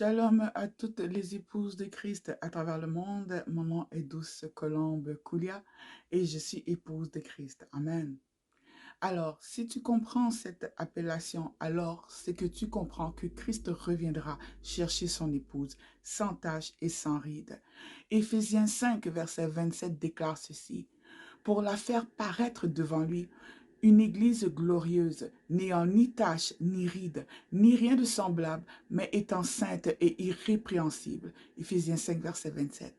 Shalom à toutes les épouses de Christ à travers le monde. Mon nom est Douce Colombe Koulia et je suis épouse de Christ. Amen. Alors, si tu comprends cette appellation, alors c'est que tu comprends que Christ reviendra chercher son épouse sans tache et sans ride. Éphésiens 5, verset 27 déclare ceci. Pour la faire paraître devant lui, une église glorieuse, n'ayant ni tache, ni ride, ni rien de semblable, mais étant sainte et irrépréhensible. Éphésiens 5, verset 27.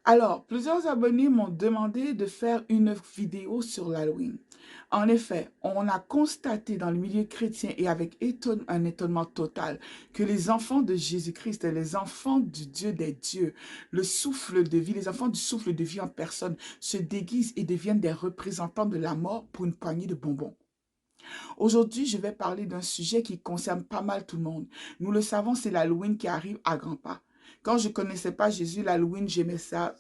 Alors, plusieurs abonnés m'ont demandé de faire une vidéo sur l'Halloween. En effet, on a constaté dans le milieu chrétien et avec un étonnement total que les enfants de Jésus-Christ, les enfants du Dieu des dieux, le souffle de vie, les enfants du souffle de vie en personne se déguisent et deviennent des représentants de la mort pour une poignée de bonbons. Aujourd'hui, je vais parler d'un sujet qui concerne pas mal tout le monde. Nous le savons, c'est l'Halloween qui arrive à grands pas. Quand je ne connaissais pas Jésus, l'Halloween, j'aimais ça.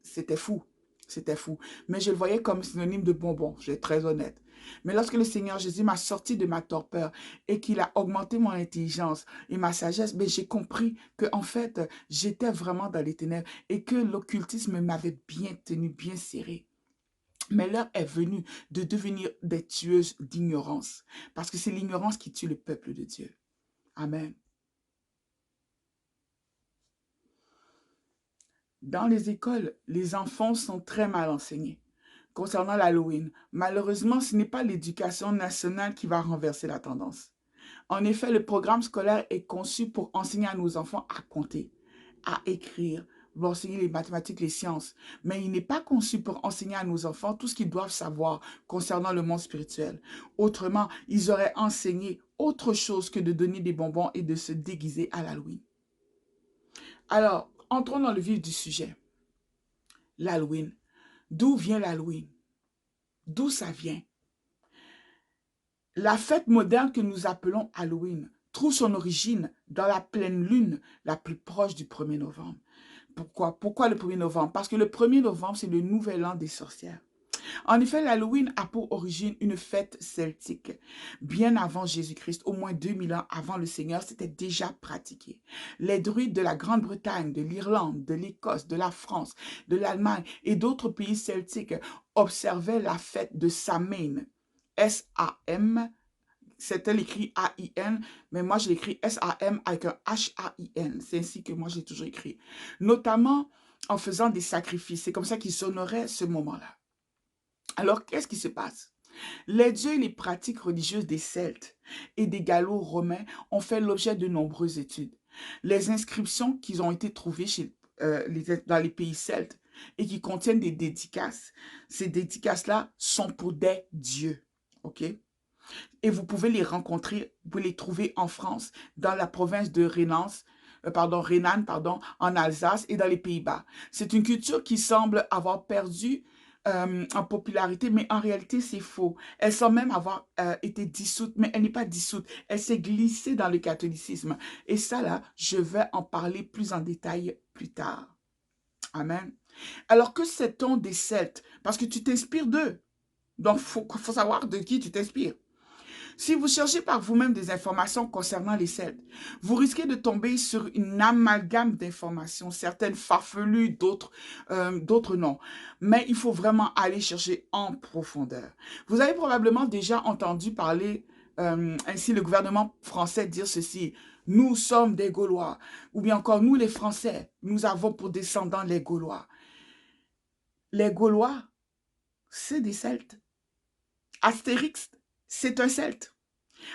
C'était fou. C'était fou. Mais je le voyais comme synonyme de bonbon, je vais être très honnête. Mais lorsque le Seigneur Jésus m'a sorti de ma torpeur et qu'il a augmenté mon intelligence et ma sagesse, ben j'ai compris que en fait, j'étais vraiment dans les ténèbres et que l'occultisme m'avait bien tenu, bien serré. Mais l'heure est venue de devenir des tueuses d'ignorance, parce que c'est l'ignorance qui tue le peuple de Dieu. Amen. Dans les écoles, les enfants sont très mal enseignés. Concernant l'Halloween, malheureusement, ce n'est pas l'éducation nationale qui va renverser la tendance. En effet, le programme scolaire est conçu pour enseigner à nos enfants à compter, à écrire, pour enseigner les mathématiques, les sciences. Mais il n'est pas conçu pour enseigner à nos enfants tout ce qu'ils doivent savoir concernant le monde spirituel. Autrement, ils auraient enseigné autre chose que de donner des bonbons et de se déguiser à l'Halloween. Alors, entrons dans le vif du sujet. L'Halloween. D'où vient l'Halloween? D'où ça vient? La fête moderne que nous appelons Halloween trouve son origine dans la pleine lune la plus proche du 1er novembre. Pourquoi? Pourquoi le 1er novembre? Parce que le 1er novembre, c'est le nouvel an des sorcières. En effet, l'Halloween a pour origine une fête celtique. Bien avant Jésus-Christ, au moins 2000 ans avant le Seigneur, c'était déjà pratiqué. Les druides de la Grande-Bretagne, de l'Irlande, de l'Écosse, de la France, de l'Allemagne et d'autres pays celtiques observaient la fête de Samhain. S-A-M, c'était l'écrit A-I-N, mais moi je l'écris S-A-M avec un H-A-I-N. C'est ainsi que moi j'ai toujours écrit. Notamment en faisant des sacrifices. C'est comme ça qu'ils honoraient ce moment-là. Alors, qu'est-ce qui se passe? Les dieux et les pratiques religieuses des Celtes et des Gallo-Romains ont fait l'objet de nombreuses études. Les inscriptions qui ont été trouvées dans les pays celtes et qui contiennent des dédicaces, ces dédicaces-là sont pour des dieux. OK? Et vous pouvez les rencontrer, vous pouvez les trouver en France, dans la province de Rhénane, en Alsace et dans les Pays-Bas. C'est une culture qui semble avoir perdu en popularité, mais en réalité, c'est faux. Elle semble même avoir été dissoute, mais elle n'est pas dissoute. Elle s'est glissée dans le catholicisme. Et ça, là, je vais en parler plus en détail plus tard. Amen. Alors, que sait-on des Celtes? Parce que tu t'inspires d'eux. Donc, faut savoir de qui tu t'inspires. Si vous cherchez par vous-même des informations concernant les Celtes, vous risquez de tomber sur une amalgame d'informations, certaines farfelues, d'autres non. Mais il faut vraiment aller chercher en profondeur. Vous avez probablement déjà entendu parler, ainsi le gouvernement français dire ceci, nous sommes des Gaulois, ou bien encore nous les Français, nous avons pour descendants les Gaulois. Les Gaulois, c'est des Celtes. Astérix, c'est un Celte.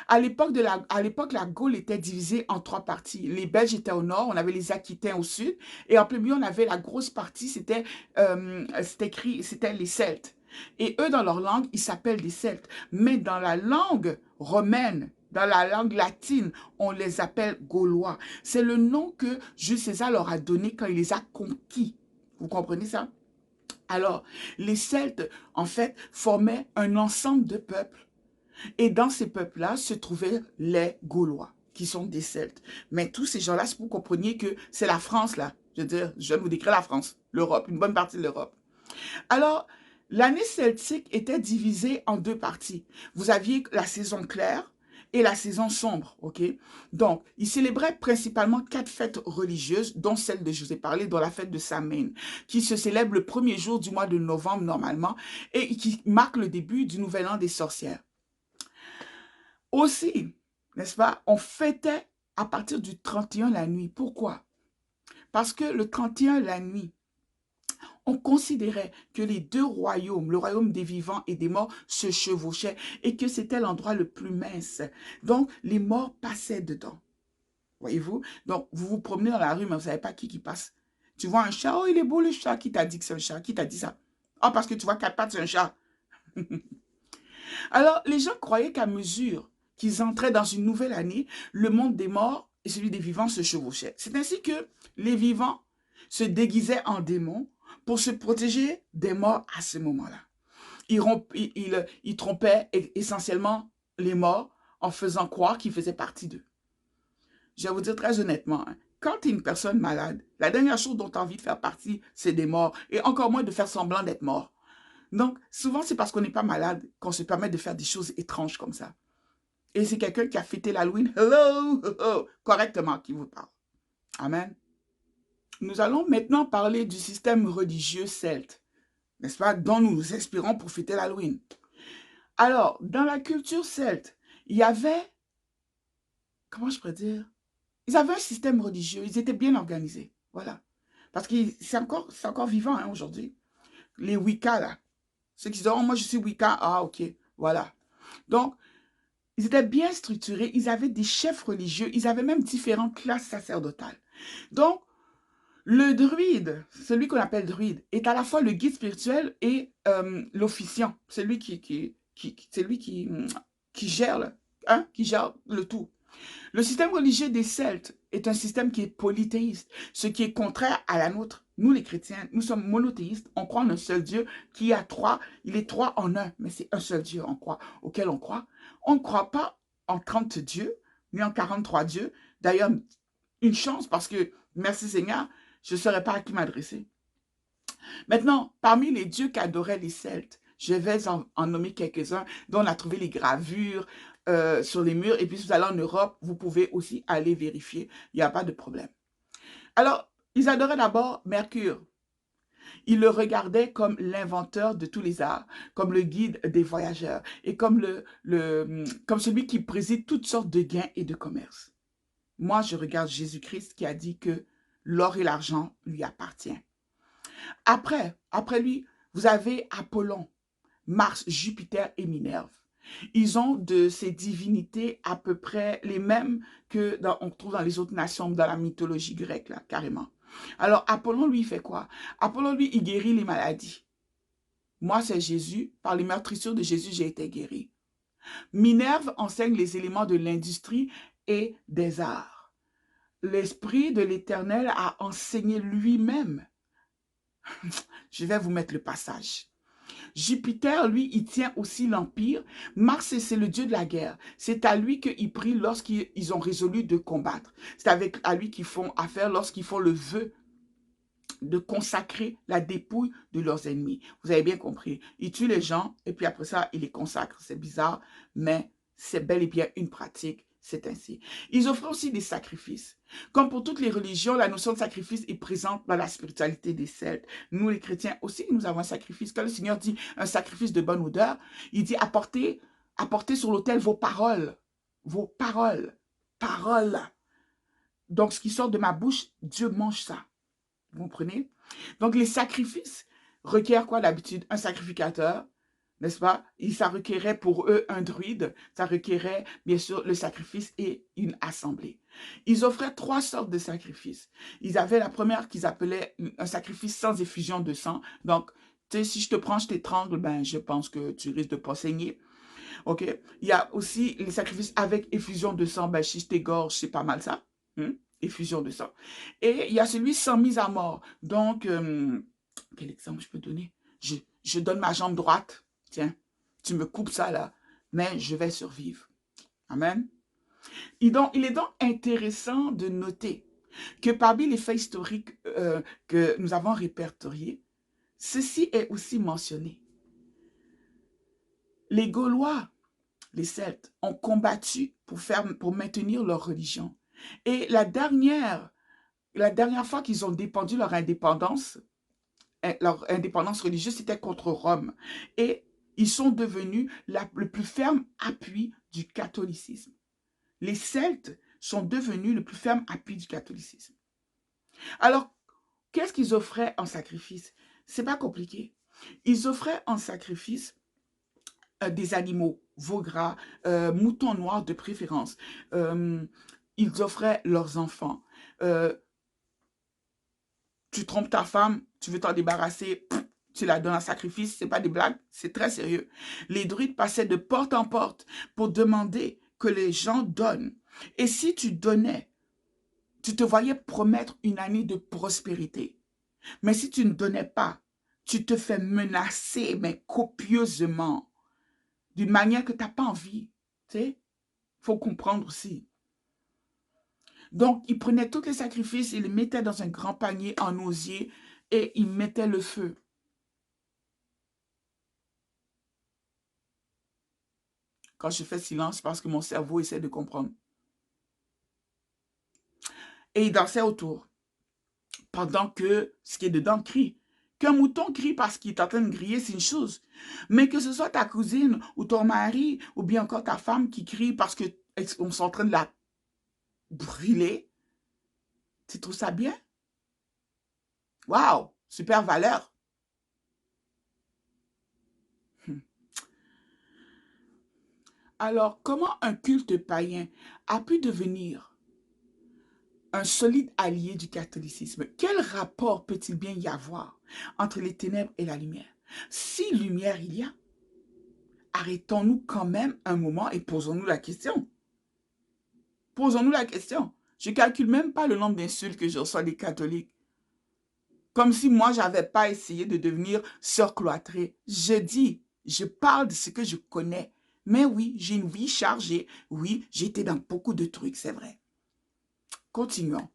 À l'époque, la Gaule était divisée en trois parties. Les Belges étaient au nord, on avait les Aquitains au sud, et en plein milieu, on avait la grosse partie, c'était les Celtes. Et eux, dans leur langue, ils s'appellent des Celtes. Mais dans la langue romaine, dans la langue latine, on les appelle Gaulois. C'est le nom que Jules César leur a donné quand il les a conquis. Vous comprenez ça? Alors, les Celtes, en fait, formaient un ensemble de peuples et dans ces peuples-là se trouvaient les Gaulois, qui sont des Celtes. Mais tous ces gens-là, c'est pour que vous compreniez que c'est la France, là. Je veux dire, je viens de vous décrire la France, l'Europe, une bonne partie de l'Europe. Alors, l'année celtique était divisée en deux parties. Vous aviez la saison claire et la saison sombre, ok? Donc, ils célébraient principalement 4 fêtes religieuses, dont celle de je vous ai parlé, dont la fête de Samhain, qui se célèbre le premier jour du mois de novembre normalement et qui marque le début du nouvel an des sorcières. Aussi, n'est-ce pas, on fêtait à partir du 31 la nuit. Pourquoi? Parce que le 31 la nuit, on considérait que les deux royaumes, le royaume des vivants et des morts, se chevauchaient et que c'était l'endroit le plus mince. Donc, les morts passaient dedans. Voyez-vous? Donc, vous vous promenez dans la rue, mais vous ne savez pas qui passe. Tu vois un chat, oh, il est beau le chat. Qui t'a dit que c'est un chat? Qui t'a dit ça? Oh, parce que tu vois 4 pattes, c'est un chat. Alors, les gens croyaient qu'à mesure qu'ils entraient dans une nouvelle année, le monde des morts et celui des vivants se chevauchaient. C'est ainsi que les vivants se déguisaient en démons pour se protéger des morts à ce moment-là. Ils trompaient essentiellement les morts en faisant croire qu'ils faisaient partie d'eux. Je vais vous dire très honnêtement, hein, quand tu es une personne malade, la dernière chose dont tu as envie de faire partie, c'est des morts, et encore moins de faire semblant d'être mort. Donc, souvent, c'est parce qu'on n'est pas malade qu'on se permet de faire des choses étranges comme ça. Et c'est quelqu'un qui a fêté l'Halloween, hello, correctement, qui vous parle. Amen. Nous allons maintenant parler du système religieux celte, n'est-ce pas, dont nous nous inspirons pour fêter l'Halloween. Alors, dans la culture celte, il y avait, comment je pourrais dire, ils avaient un système religieux, ils étaient bien organisés, voilà. Parce que c'est encore vivant hein, aujourd'hui. Les Wicca, là, ceux qui disent, oh, moi je suis Wicca, ah ok, voilà. Donc, ils étaient bien structurés, ils avaient des chefs religieux, ils avaient même différentes classes sacerdotales. Donc, le druide, celui qu'on appelle druide, est à la fois le guide spirituel et l'officiant, celui qui gère, qui gère le tout. Le système religieux des Celtes est un système qui est polythéiste, ce qui est contraire à la nôtre. Nous, les chrétiens, nous sommes monothéistes. On croit en un seul Dieu qui a trois. Il est trois en un, mais c'est un seul Dieu auquel on croit. On ne croit pas en 30 dieux, ni en 43 dieux. D'ailleurs, une chance parce que, merci Seigneur, je ne saurais pas à qui m'adresser. Maintenant, parmi les dieux qu'adoraient les Celtes, je vais en nommer quelques-uns dont on a trouvé les gravures sur les murs. Et puis, si vous allez en Europe, vous pouvez aussi aller vérifier. Il n'y a pas de problème. Alors, ils adoraient d'abord Mercure. Ils le regardaient comme l'inventeur de tous les arts, comme le guide des voyageurs et comme, comme celui qui préside toutes sortes de gains et de commerce. Moi, je regarde Jésus-Christ qui a dit que l'or et l'argent lui appartiennent. Après lui, vous avez Apollon, Mars, Jupiter et Minerve. Ils ont de ces divinités à peu près les mêmes que on trouve dans les autres nations, dans la mythologie grecque, là, carrément. Alors, Apollon, lui, il fait quoi? Apollon, lui, il guérit les maladies. Moi, c'est Jésus. Par les meurtrissures de Jésus, j'ai été guéri. Minerve enseigne les éléments de l'industrie et des arts. L'Esprit de l'Éternel a enseigné lui-même. Je vais vous mettre le passage. Jupiter, lui, il tient aussi l'empire. Mars, c'est le dieu de la guerre. C'est à lui qu'ils prient lorsqu'ils ont résolu de combattre. C'est à lui qu'ils font affaire lorsqu'ils font le vœu de consacrer la dépouille de leurs ennemis. Vous avez bien compris. Ils tuent les gens et puis après ça, ils les consacrent. C'est bizarre, mais c'est bel et bien une pratique. C'est ainsi. Ils offrent aussi des sacrifices. Comme pour toutes les religions, la notion de sacrifice est présente dans la spiritualité des Celtes. Nous, les chrétiens aussi, nous avons un sacrifice. Quand le Seigneur dit un sacrifice de bonne odeur, il dit apportez sur l'autel vos paroles. Vos paroles. Paroles. Donc, ce qui sort de ma bouche, Dieu mange ça. Vous comprenez? Donc, les sacrifices requièrent quoi d'habitude? Un sacrificateur, n'est-ce pas? Et ça requérait pour eux un druide, ça requérait bien sûr le sacrifice et une assemblée. Ils offraient 3 sortes de sacrifices. Ils avaient la première qu'ils appelaient un sacrifice sans effusion de sang. Donc, tu sais, si je te prends, je t'étrangle, ben, je pense que tu risques de pas saigner. OK? Il y a aussi les sacrifices avec effusion de sang. Ben, si je t'égorge, c'est pas mal ça. Effusion de sang. Et il y a celui sans mise à mort. Donc, quel exemple je peux donner? Je donne ma jambe droite. Tiens, tu me coupes ça là, mais je vais survivre. Amen. Il est donc intéressant de noter que parmi les faits historiques que nous avons répertoriés, ceci est aussi mentionné. Les Gaulois, les Celtes, ont combattu pour maintenir leur religion. Et la dernière fois qu'ils ont défendu leur indépendance religieuse, c'était contre Rome. Et ils sont devenus le plus ferme appui du catholicisme. Les Celtes sont devenus le plus ferme appui du catholicisme. Alors, qu'est-ce qu'ils offraient en sacrifice? C'est pas compliqué. Ils offraient en sacrifice des animaux, veau gras, moutons noirs de préférence. Ils offraient leurs enfants. Tu trompes ta femme, tu veux t'en débarrasser, tu la donnes en sacrifice, c'est pas des blagues, c'est très sérieux. Les druides passaient de porte en porte pour demander que les gens donnent. Et si tu donnais, tu te voyais promettre une année de prospérité. Mais si tu ne donnais pas, tu te fais menacer, mais copieusement, d'une manière que tu n'as pas envie. Tu sais, il faut comprendre aussi. Donc, ils prenaient tous les sacrifices, ils les mettaient dans un grand panier en osier et ils mettaient le feu. Quand je fais silence, parce que mon cerveau essaie de comprendre. Et ils dansaient autour, pendant que ce qui est dedans crie. Qu'un mouton crie parce qu'il est en train de griller, c'est une chose. Mais que ce soit ta cousine ou ton mari ou bien encore ta femme qui crie parce qu'on est en train de la brûler, tu trouves ça bien? Waouh, super valeur. Alors, comment un culte païen a pu devenir un solide allié du catholicisme? Quel rapport peut-il bien y avoir entre les ténèbres et la lumière? Si lumière il y a, arrêtons-nous quand même un moment et posons-nous la question. Posons-nous la question. Je ne calcule même pas le nombre d'insultes que je reçois des catholiques. Comme si moi, je n'avais pas essayé de devenir sœur cloîtrée. Je parle de ce que je connais. Mais oui, j'ai une vie chargée. Oui, j'ai été dans beaucoup de trucs, c'est vrai. Continuons.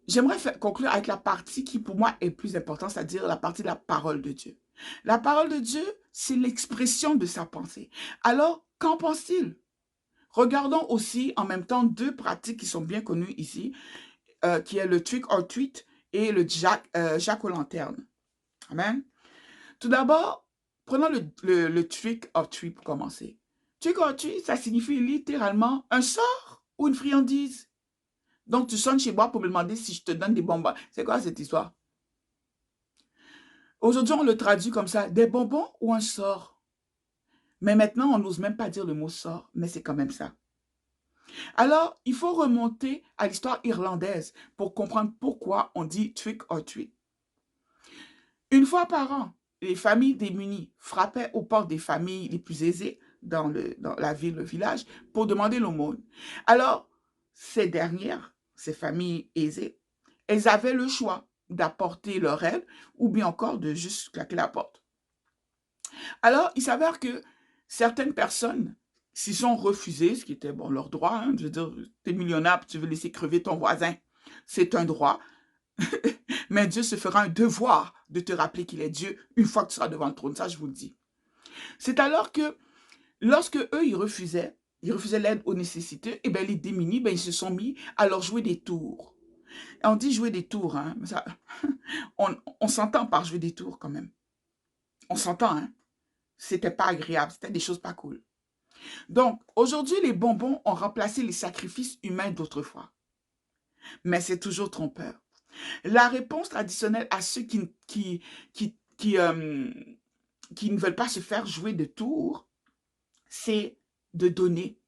J'aimerais conclure avec la partie qui, pour moi, est plus importante, c'est-à-dire la partie de la parole de Dieu. La parole de Dieu, c'est l'expression de sa pensée. Alors, qu'en pense-t-il? Regardons aussi en même temps deux pratiques qui sont bien connues ici, qui est le trick or treat et le jack aux lanternes. Amen. Tout d'abord, prenons le trick or treat pour commencer. Trick or treat, ça signifie littéralement un sort ou une friandise. Donc, tu sonnes chez moi pour me demander si je te donne des bonbons. C'est quoi cette histoire? Aujourd'hui, on le traduit comme ça, des bonbons ou un sort. Mais maintenant, on n'ose même pas dire le mot sort, mais c'est quand même ça. Alors, il faut remonter à l'histoire irlandaise pour comprendre pourquoi on dit trick or treat. Une fois par an, les familles démunies frappaient aux portes des familles les plus aisées dans la ville, le village, pour demander l'aumône. Alors, ces dernières, ces familles aisées, elles avaient le choix d'apporter leur aide ou bien encore de juste claquer la porte. Alors, il s'avère que certaines personnes s'y sont refusées, ce qui était bon, leur droit. Hein, je veux dire, tu es millionnaire, tu veux laisser crever ton voisin. C'est un droit. Mais Dieu se fera un devoir de te rappeler qu'il est Dieu une fois que tu seras devant le trône. Ça, je vous le dis. C'est alors que, lorsque eux, ils refusaient l'aide aux nécessités, et bien les démunis, ben, ils se sont mis à leur jouer des tours. Et on dit jouer des tours, hein. Ça, on s'entend par jouer des tours quand même. On s'entend, hein. C'était pas agréable, c'était des choses pas cool. Donc, aujourd'hui, les bonbons ont remplacé les sacrifices humains d'autrefois. Mais c'est toujours trompeur. La réponse traditionnelle à ceux qui ne veulent pas se faire jouer de tours, c'est de donner.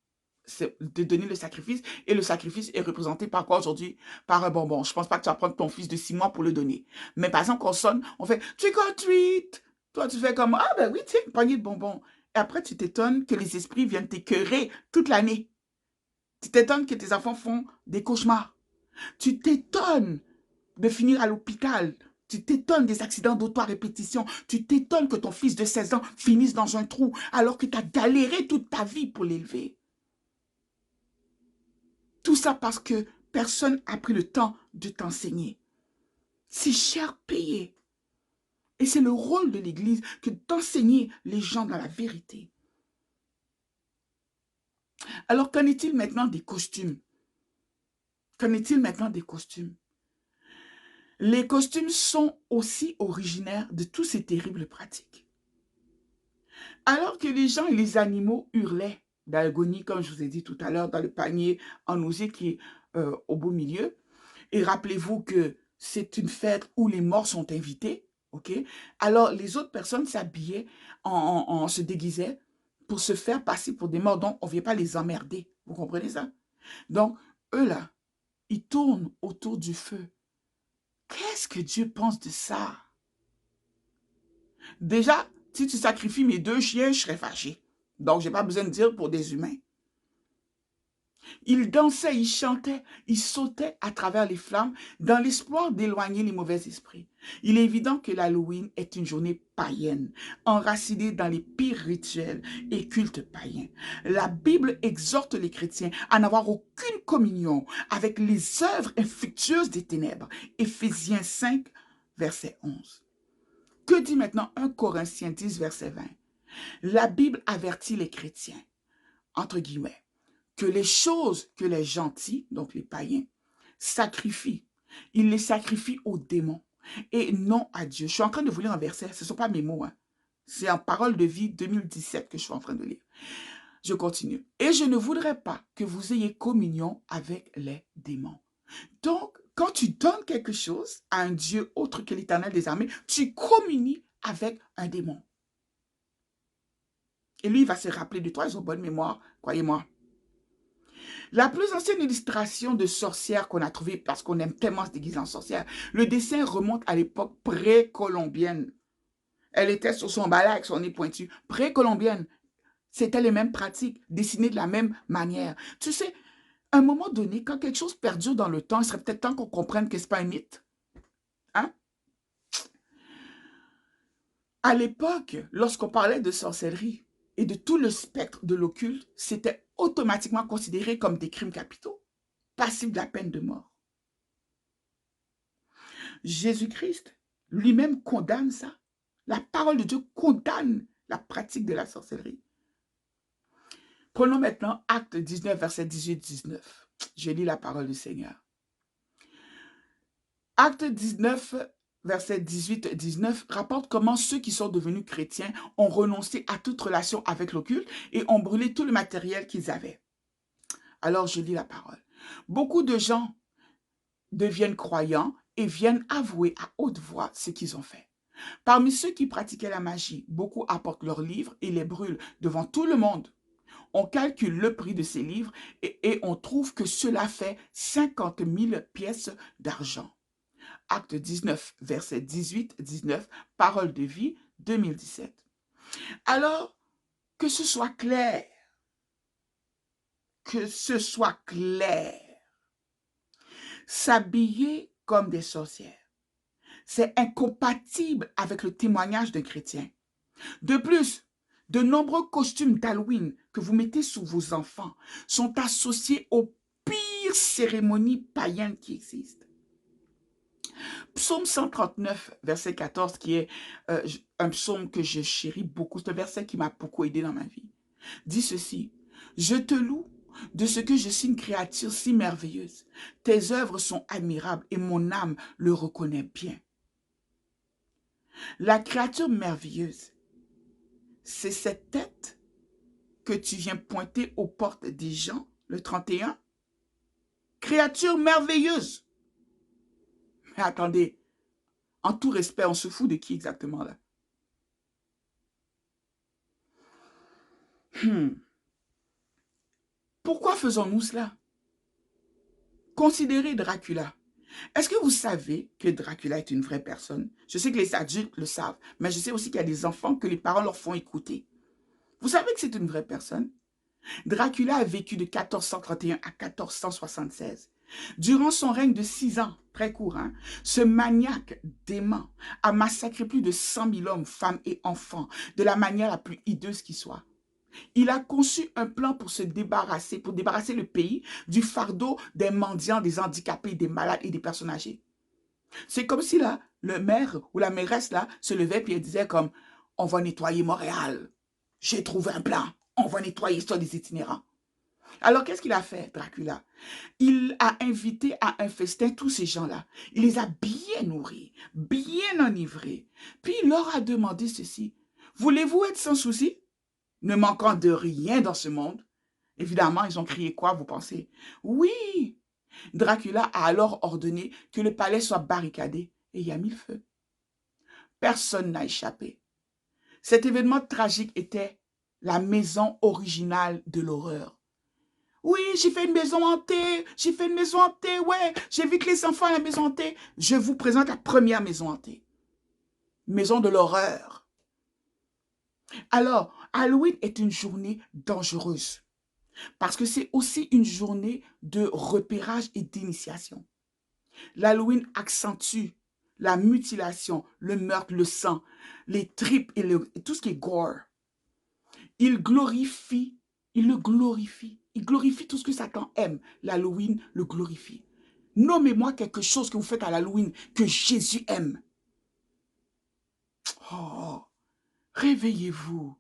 C'est de donner le sacrifice. Et le sacrifice est représenté par quoi aujourd'hui? Par un bonbon. Je ne pense pas que tu vas prendre ton fils de 6 mois pour le donner. Mais par exemple, quand on sonne, on fait trick or treat. Toi, tu fais comme, ah ben oui, tiens, une poignée de bonbons. Et après, tu t'étonnes que les esprits viennent t'écœurer toute l'année. Tu t'étonnes que tes enfants font des cauchemars. Tu t'étonnes de finir à l'hôpital. Tu t'étonnes des accidents d'auto à répétition. Tu t'étonnes que ton fils de 16 ans finisse dans un trou alors que tu as galéré toute ta vie pour l'élever. Tout ça parce que personne n'a pris le temps de t'enseigner. C'est cher payé. Et c'est le rôle de l'Église que d'enseigner les gens dans la vérité. Alors, qu'en est-il maintenant des costumes? Qu'en est-il maintenant des costumes? Les costumes sont aussi originaires de toutes ces terribles pratiques. Alors que les gens et les animaux hurlaient d'agonie, comme je vous ai dit tout à l'heure, dans le panier en osier qui est au beau milieu, et rappelez-vous que c'est une fête où les morts sont invités, ok? Alors, les autres personnes s'habillaient, se déguisaient pour se faire passer pour des morts, donc on ne vient pas les emmerder. Vous comprenez ça? Donc, eux là, ils tournent autour du feu. Qu'est-ce que Dieu pense de ça? Déjà, si tu sacrifies mes 2 chiens, je serais fâché. Donc, je n'ai pas besoin de dire pour des humains. Ils dansaient, ils chantaient, ils sautaient à travers les flammes dans l'espoir d'éloigner les mauvais esprits. Il est évident que l'Halloween est une journée païenne, enracinée dans les pires rituels et cultes païens. La Bible exhorte les chrétiens à n'avoir aucune communion avec les œuvres infructueuses des ténèbres. Éphésiens 5, verset 11. Que dit maintenant 1 Corinthiens 10, verset 20? La Bible avertit les chrétiens, entre guillemets, que les choses que les gentils, donc les païens, sacrifient, ils les sacrifient aux démons et non à Dieu. Je suis en train de vous lire un verset, ce ne sont pas mes mots, hein. C'est en Parole de vie 2017 que je suis en train de lire. Je continue. Et je ne voudrais pas que vous ayez communion avec les démons. Donc, quand tu donnes quelque chose à un Dieu autre que l'Éternel des armées, tu communies avec un démon. Et lui, il va se rappeler de toi, ils ont bonne mémoire, croyez-moi. La plus ancienne illustration de sorcière qu'on a trouvée, parce qu'on aime tellement se déguiser en sorcière, le dessin remonte à l'époque précolombienne. Elle était sur son balai avec son nez pointu. Précolombienne. C'était les mêmes pratiques, dessinées de la même manière. Tu sais, à un moment donné, quand quelque chose perdure dans le temps, il serait peut-être temps qu'on comprenne que ce n'est pas un mythe. Hein? À l'époque, lorsqu'on parlait de sorcellerie et de tout le spectre de l'occulte, c'était automatiquement considéré comme des crimes capitaux, passibles de la peine de mort. Jésus-Christ lui-même condamne ça. La parole de Dieu condamne la pratique de la sorcellerie. Prenons maintenant Acte 19, verset 18-19. Je lis la parole du Seigneur. Acte 19, verset 18-19 rapporte comment ceux qui sont devenus chrétiens ont renoncé à toute relation avec l'occulte et ont brûlé tout le matériel qu'ils avaient. Alors je lis la parole. Beaucoup de gens deviennent croyants et viennent avouer à haute voix ce qu'ils ont fait. Parmi ceux qui pratiquaient la magie, beaucoup apportent leurs livres et les brûlent devant tout le monde. On calcule le prix de ces livres et on trouve que cela fait 50 000 pièces d'argent. Acte 19, verset 18-19, Parole de vie 2017. Alors, que ce soit clair, s'habiller comme des sorcières, c'est incompatible avec le témoignage d'un chrétien. De plus, de nombreux costumes d'Halloween que vous mettez sur vos enfants sont associés aux pires cérémonies païennes qui existent. Psaume 139, verset 14, qui est un psaume que je chéris beaucoup, c'est un verset qui m'a beaucoup aidé dans ma vie, dit ceci: « Je te loue de ce que je suis une créature si merveilleuse. Tes œuvres sont admirables et mon âme le reconnaît bien. » La créature merveilleuse, c'est cette tête que tu viens pointer aux portes des gens, le 31. Créature merveilleuse. Mais attendez, en tout respect, on se fout de qui exactement là? Pourquoi faisons-nous cela? Considérez Dracula. Est-ce que vous savez que Dracula est une vraie personne? Je sais que les adultes le savent, mais je sais aussi qu'il y a des enfants que les parents leur font écouter. Vous savez que c'est une vraie personne? Dracula a vécu de 1431 à 1476. Durant son règne de 6 ans, très court, ce maniaque dément a massacré plus de 100 000 hommes, femmes et enfants de la manière la plus hideuse qui soit. Il a conçu un plan pour débarrasser le pays du fardeau des mendiants, des handicapés, des malades et des personnes âgées. C'est comme si là, le maire ou la mairesse là se levait et disait comme: on va nettoyer Montréal. J'ai trouvé un plan. On va nettoyer ça des itinérants. Alors, qu'est-ce qu'il a fait, Dracula? Il a invité à un festin tous ces gens-là. Il les a bien nourris, bien enivrés. Puis il leur a demandé ceci. Voulez-vous être sans souci, ne manquant de rien dans ce monde? Évidemment, ils ont crié quoi, vous pensez? Oui! Dracula a alors ordonné que le palais soit barricadé et il y a mis le feu. Personne n'a échappé. Cet événement tragique était la maison originale de l'horreur. Oui, j'ai fait une maison hantée, j'ai fait une maison hantée, ouais, j'invite les enfants à la maison hantée. Je vous présente la première maison hantée. Maison de l'horreur. Alors, Halloween est une journée dangereuse parce que c'est aussi une journée de repérage et d'initiation. L'Halloween accentue la mutilation, le meurtre, le sang, les tripes et tout ce qui est gore. Il glorifie, il le glorifie. Il glorifie tout ce que Satan aime. L'Halloween le glorifie. Nommez-moi quelque chose que vous faites à l'Halloween que Jésus aime. Oh, réveillez-vous.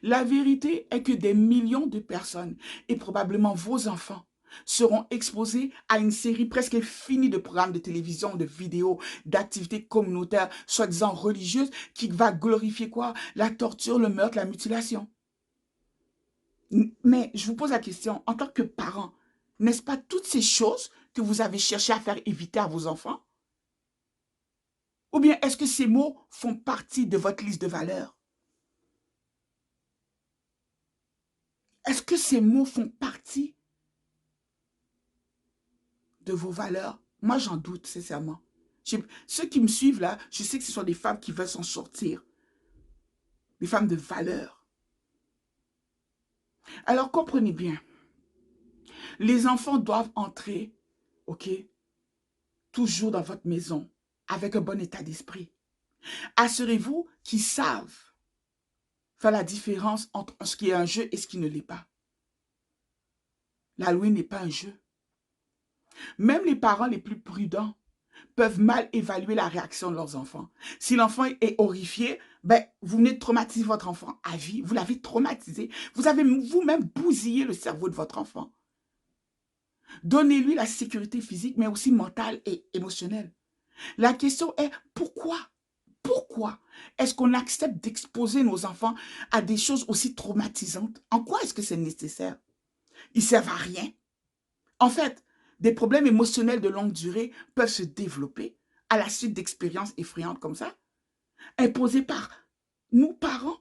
La vérité est que des millions de personnes, et probablement vos enfants, seront exposés à une série presque infinie de programmes de télévision, de vidéos, d'activités communautaires, soi-disant religieuses, qui va glorifier quoi? La torture, le meurtre, la mutilation. Mais je vous pose la question, en tant que parent, n'est-ce pas toutes ces choses que vous avez cherché à faire éviter à vos enfants? Ou bien est-ce que ces mots font partie de votre liste de valeurs? Est-ce que ces mots font partie de vos valeurs? Moi, j'en doute, sincèrement. Ceux qui me suivent là, je sais que ce sont des femmes qui veulent s'en sortir. Des femmes de valeur. Alors, comprenez bien. Les enfants doivent entrer, ok, toujours dans votre maison avec un bon état d'esprit. Assurez-vous qu'ils savent faire la différence entre ce qui est un jeu et ce qui ne l'est pas. L'Halloween n'est pas un jeu. Même les parents les plus prudents peuvent mal évaluer la réaction de leurs enfants. Si l'enfant est horrifié, ben, vous venez de traumatiser votre enfant à vie. Vous l'avez traumatisé. Vous avez vous-même bousillé le cerveau de votre enfant. Donnez-lui la sécurité physique, mais aussi mentale et émotionnelle. La question est pourquoi? Pourquoi est-ce qu'on accepte d'exposer nos enfants à des choses aussi traumatisantes? En quoi est-ce que c'est nécessaire? Ils ne servent à rien. En fait, des problèmes émotionnels de longue durée peuvent se développer à la suite d'expériences effrayantes comme ça, imposées par nous, parents,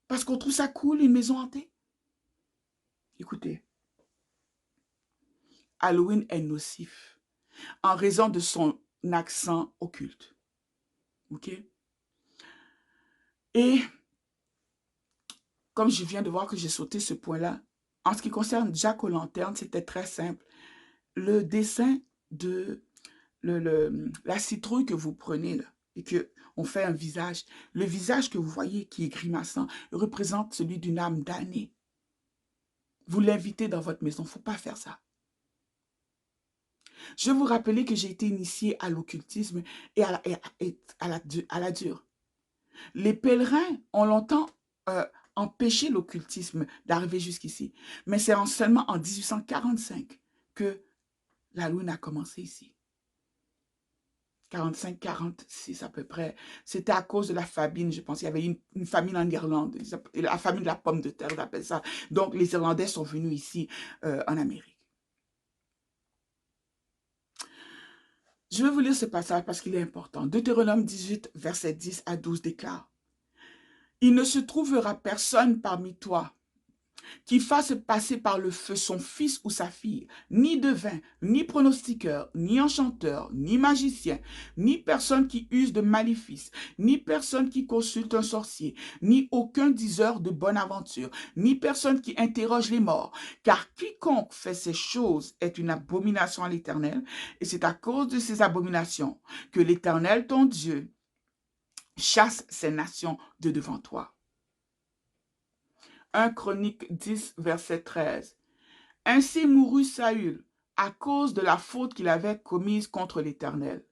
parce qu'on trouve ça cool, une maison hantée. Écoutez, Halloween est nocif en raison de son accent occulte. OK? Et comme je viens de voir que j'ai sauté ce point-là, en ce qui concerne Jack O'Lanterne, c'était très simple. Le dessin de la citrouille que vous prenez là, et qu'on fait un visage, le visage que vous voyez qui est grimaçant représente celui d'une âme damnée. Vous l'invitez dans votre maison, il ne faut pas faire ça. Je vais vous rappeler que j'ai été initiée à l'occultisme et à la dure. Les pèlerins ont longtemps empêché l'occultisme d'arriver jusqu'ici. Mais c'est seulement en 1845 que la Lune a commencé ici. 45-46 à peu près. C'était à cause de la famine, je pense. Il y avait une famine en Irlande. La famine de la pomme de terre, on appelle ça. Donc, les Irlandais sont venus ici en Amérique. Je vais vous lire ce passage parce qu'il est important. Deutéronome 18, verset 10 à 12 déclare: Il ne se trouvera personne parmi toi qui fasse passer par le feu son fils ou sa fille, ni devin, ni pronostiqueur, ni enchanteur, ni magicien, ni personne qui use de maléfice, ni personne qui consulte un sorcier, ni aucun diseur de bonne aventure, ni personne qui interroge les morts, car quiconque fait ces choses est une abomination à l'Éternel, et c'est à cause de ces abominations que l'Éternel, ton Dieu, chasse ces nations de devant toi. 1 Chronique 10, verset 13. Ainsi mourut Saül à cause de la faute qu'il avait commise contre l'Éternel,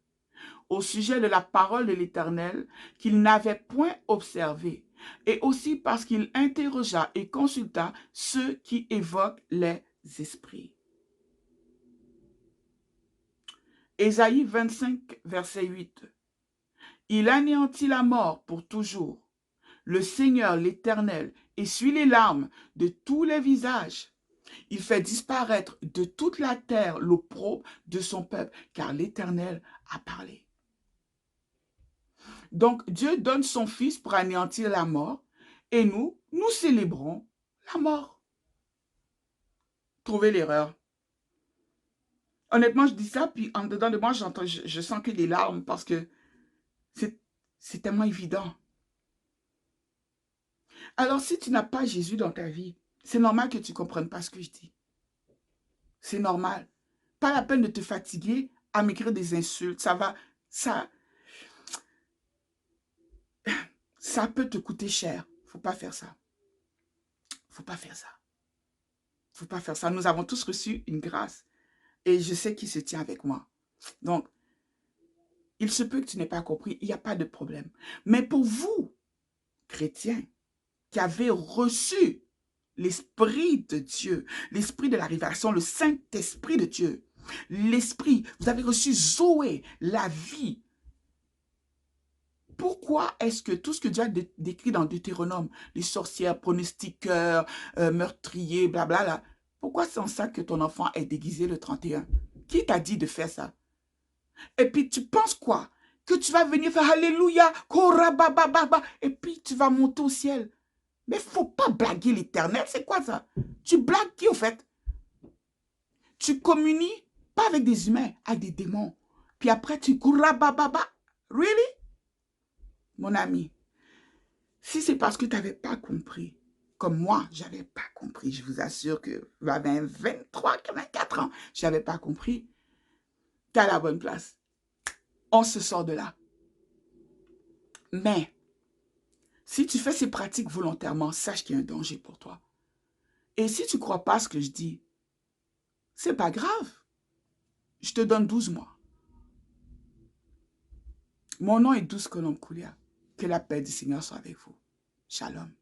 au sujet de la parole de l'Éternel qu'il n'avait point observée, et aussi parce qu'il interrogea et consulta ceux qui évoquent les esprits. Ésaïe 25, verset 8. Il anéantit la mort pour toujours. Le Seigneur, l'Éternel, essuie les larmes de tous les visages. Il fait disparaître de toute la terre l'opprobre de son peuple, car l'Éternel a parlé. Donc, Dieu donne son Fils pour anéantir la mort, et nous célébrons la mort. Trouvez l'erreur. Honnêtement, je dis ça, puis en dedans de moi, je sens que des larmes, parce que c'est tellement évident. Alors, si tu n'as pas Jésus dans ta vie, c'est normal que tu ne comprennes pas ce que je dis. C'est normal. Pas la peine de te fatiguer à m'écrire des insultes. Ça peut te coûter cher. Faut pas faire ça. Faut pas faire ça. Faut pas faire ça. Nous avons tous reçu une grâce. Et je sais qui se tient avec moi. Donc, il se peut que tu n'aies pas compris. Il n'y a pas de problème. Mais pour vous, chrétiens, qui avez reçu l'Esprit de Dieu, l'Esprit de la révélation, le Saint-Esprit de Dieu, l'Esprit, vous avez reçu Zoé, la vie. Pourquoi est-ce que tout ce que Dieu a décrit dans Deutéronome, les sorcières, pronostiqueurs, meurtriers, blablabla, pourquoi c'est en ça que ton enfant est déguisé le 31? Qui t'a dit de faire ça? Et puis tu penses quoi? Que tu vas venir faire Alléluia, Korabababa, et puis tu vas monter au ciel. Mais il ne faut pas blaguer l'Éternel, c'est quoi ça? Tu blagues qui au fait? Tu communies pas avec des humains, avec des démons. Puis après tu Korabababa. Really? Mon ami, si c'est parce que tu n'avais pas compris, comme moi, je n'avais pas compris, je vous assure que j'avais 23, 24 ans, je n'avais pas compris, tu es à la bonne place. On se sort de là. Mais, si tu fais ces pratiques volontairement, sache qu'il y a un danger pour toi. Et si tu ne crois pas ce que je dis, c'est pas grave. Je te donne 12 mois. Mon nom est Douce Colombe Koulia. Que la paix du Seigneur soit avec vous. Shalom.